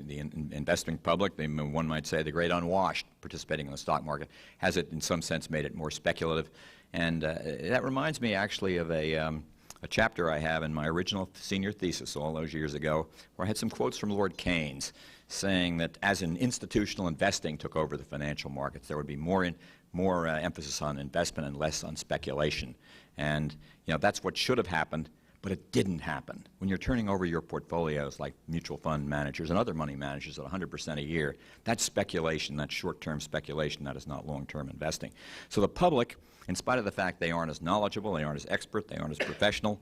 Speaker 2: investing public, one might say the great unwashed participating in the stock market, has it in some sense made it more speculative. And that reminds me actually of a chapter I have in my original senior thesis all those years ago, where I had some quotes from Lord Keynes saying that as an institutional investing took over the financial markets, there would be more emphasis on investment and less on speculation. And that's what should have happened, But it didn't happen. When you're turning over your portfolios like mutual fund managers and other money managers at 100% a year, that's speculation, that's short-term speculation, that is not long-term investing. So the public, in spite of the fact they aren't as knowledgeable, they aren't as expert, they aren't as professional,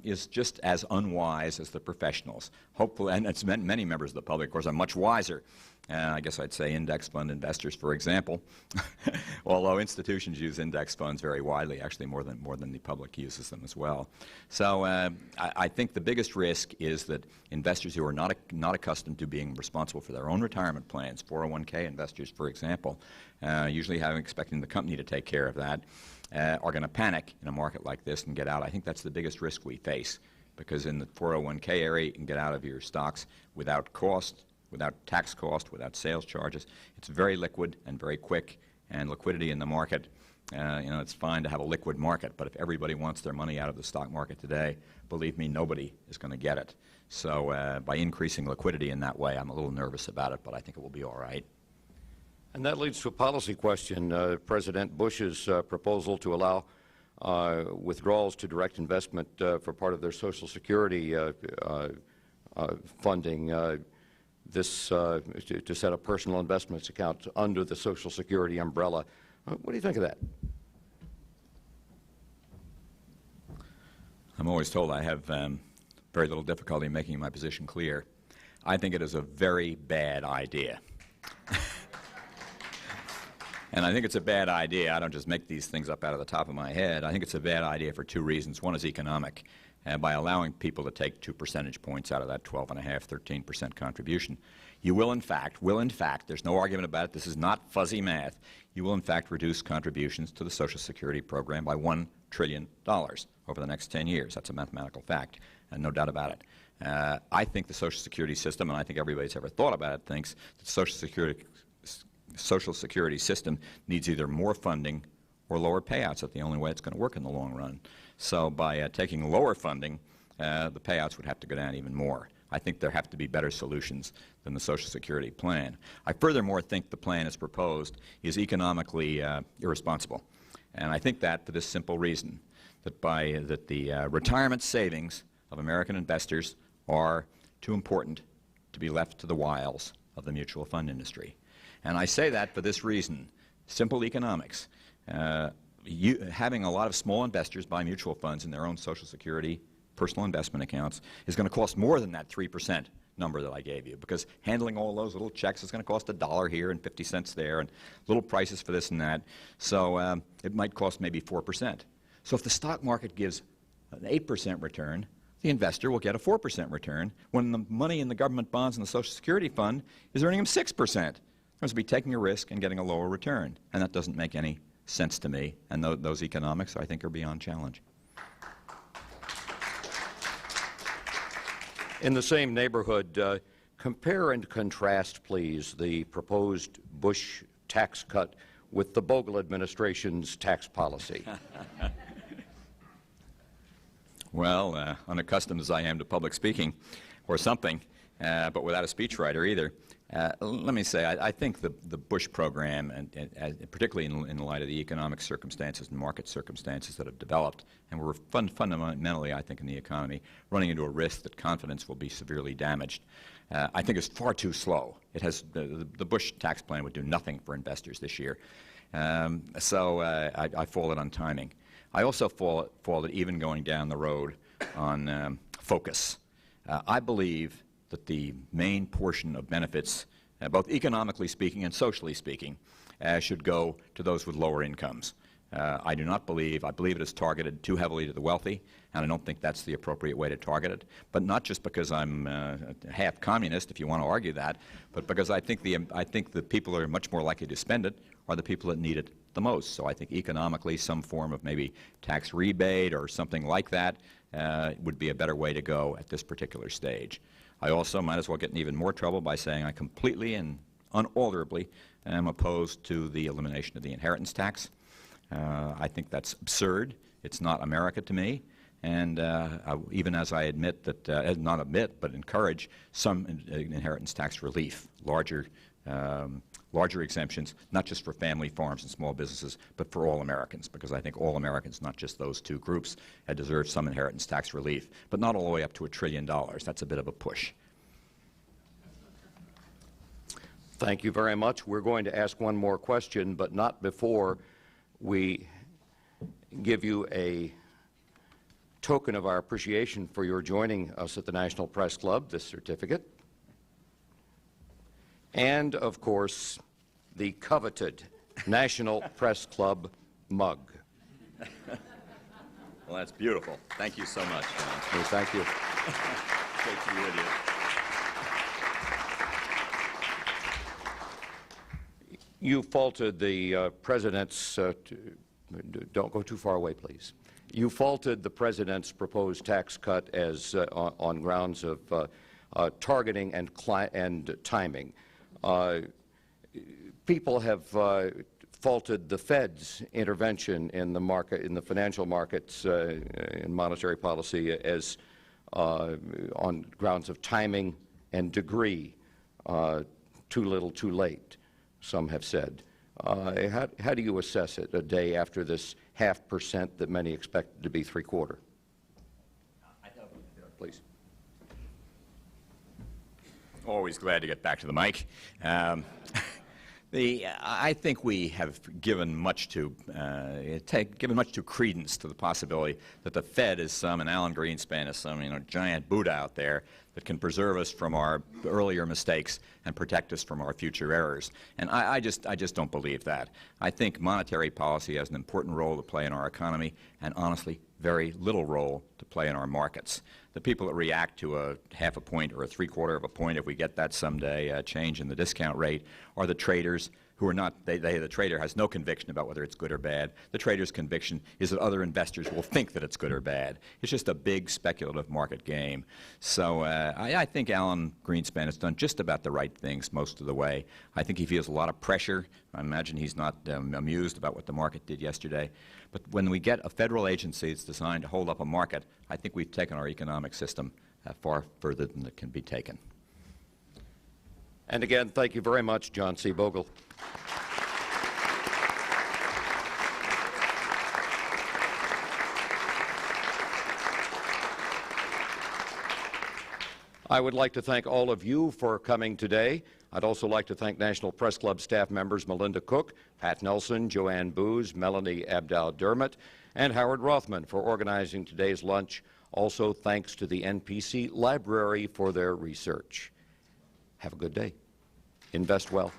Speaker 2: is just as unwise as the professionals. Hopefully, and it's many members of the public, of course, are much wiser. I guess I'd say index fund investors, for example, although institutions use index funds very widely, actually more than the public uses them as well. So I think the biggest risk is that investors who are not accustomed to being responsible for their own retirement plans, 401k investors, for example, usually expecting the company to take care of that, are going to panic in a market like this and get out. I think that's the biggest risk we face, because in the 401k area, you can get out of your stocks without cost, without tax cost, without sales charges. It's very liquid and very quick, and liquidity in the market, it's fine to have a liquid market, but if everybody wants their money out of the stock market today, believe me, nobody is going to get it. So by increasing liquidity in that way, I'm a little nervous about it, but I think it will be all right.
Speaker 1: And that leads to a policy question. President Bush's proposal to allow withdrawals to direct investment for part of their Social Security funding, to set up personal investments accounts under the Social Security umbrella. What do you think of that?
Speaker 2: I'm always told I have very little difficulty making my position clear. I think it is a very bad idea. And I think it's a bad idea. I don't just make these things up out of the top of my head. I think it's a bad idea for two reasons. One is economic. By allowing people to take 2 percentage points out of that 12.5%, 13% contribution, you will in fact, there's no argument about it, this is not fuzzy math, you will in fact reduce contributions to the Social Security program by $1 trillion over the next 10 years. That's a mathematical fact, and no doubt about it. I think the Social Security system, and I think everybody who's ever thought about it thinks that the Social Security system needs either more funding or lower payouts. That's the only way it's going to work in the long run. So by taking lower funding, the payouts would have to go down even more. I think there have to be better solutions than the Social Security plan. I furthermore think the plan as proposed is economically irresponsible. And I think that for this simple reason, that the retirement savings of American investors are too important to be left to the wiles of the mutual fund industry. And I say that for this reason, simple economics. Having a lot of small investors buy mutual funds in their own Social Security personal investment accounts is going to cost more than that 3% number that I gave you, because handling all those little checks is going to cost $1 here and 50 cents there and little prices for this and that. So it might cost maybe 4%. So if the stock market gives an 8% return, the investor will get a 4% return when the money in the government bonds and the Social Security fund is earning him 6%. They're going to be taking a risk and getting a lower return, and that doesn't make any sense to me, and those economics, I think, are beyond challenge.
Speaker 1: In the same neighborhood, compare and contrast, please, the proposed Bush tax cut with the Bogle administration's tax policy.
Speaker 2: Well, unaccustomed as I am to public speaking or something, but without a speechwriter either, let me say, I think the Bush program, and particularly in light of the economic circumstances and market circumstances that have developed, and we're fundamentally, I think, in the economy, running into a risk that confidence will be severely damaged, I think is far too slow. It has the Bush tax plan would do nothing for investors this year. So I fall it on timing. I also fall it even going down the road on focus. I believe that the main portion of benefits, both economically speaking and socially speaking, should go to those with lower incomes. I believe it is targeted too heavily to the wealthy, and I don't think that's the appropriate way to target it. But not just because I'm half communist, if you want to argue that, but because I think the people who are much more likely to spend it are the people that need it the most. So I think economically some form of maybe tax rebate or something like that would be a better way to go at this particular stage. I also might as well get in even more trouble by saying I completely and unalterably am opposed to the elimination of the inheritance tax. I think that's absurd. It's not America to me. And even as I admit that, not admit, but encourage some inheritance tax relief, larger larger exemptions, not just for family farms and small businesses, but for all Americans, because I think all Americans, not just those two groups, deserve some inheritance tax relief, but not all the way up to $1 trillion. That's a bit of a push.
Speaker 1: Thank you very much. We're going to ask one more question, but not before we give you a token of our appreciation for your joining us at the National Press Club, this certificate, and, of course, the coveted National Press Club mug.
Speaker 2: Well, that's beautiful. Thank you so much, John.
Speaker 1: Well, thank you.
Speaker 2: Great to be with you.
Speaker 1: You faulted the President's, don't go too far away, please. You faulted the President's proposed tax cut as on grounds of targeting and timing. People have faulted the Fed's intervention in the market, in the financial markets, in monetary policy, as on grounds of timing and degree, too little, too late, some have said. How do you assess it a day after this 0.5% that many expected to be 3/4? Please.
Speaker 2: Always glad to get back to the mic. I think we have given much too credence to the possibility that the Fed is some, and Alan Greenspan is some, giant Buddha out there that can preserve us from our earlier mistakes and protect us from our future errors. And I just don't believe that. I think monetary policy has an important role to play in our economy, and honestly, very little role to play in our markets. The people that react to a 0.5 point or a 3/4 of a point, if we get that someday, change in the discount rate, are the traders who are not, the trader has no conviction about whether it's good or bad. The trader's conviction is that other investors will think that it's good or bad. It's just a big speculative market game. So I think Alan Greenspan has done just about the right things most of the way. I think he feels a lot of pressure. I imagine he's not amused about what the market did yesterday. But when we get a federal agency that's designed to hold up a market, I think we've taken our economic system far further than it can be taken.
Speaker 1: And again, thank you very much, John C. Bogle. I would like to thank all of you for coming today. I'd also like to thank National Press Club staff members Melinda Cook, Pat Nelson, Joanne Booz, Melanie Abdal-Dermott, and Howard Rothman for organizing today's lunch. Also, thanks to the NPC Library for their research. Have a good day. Invest well.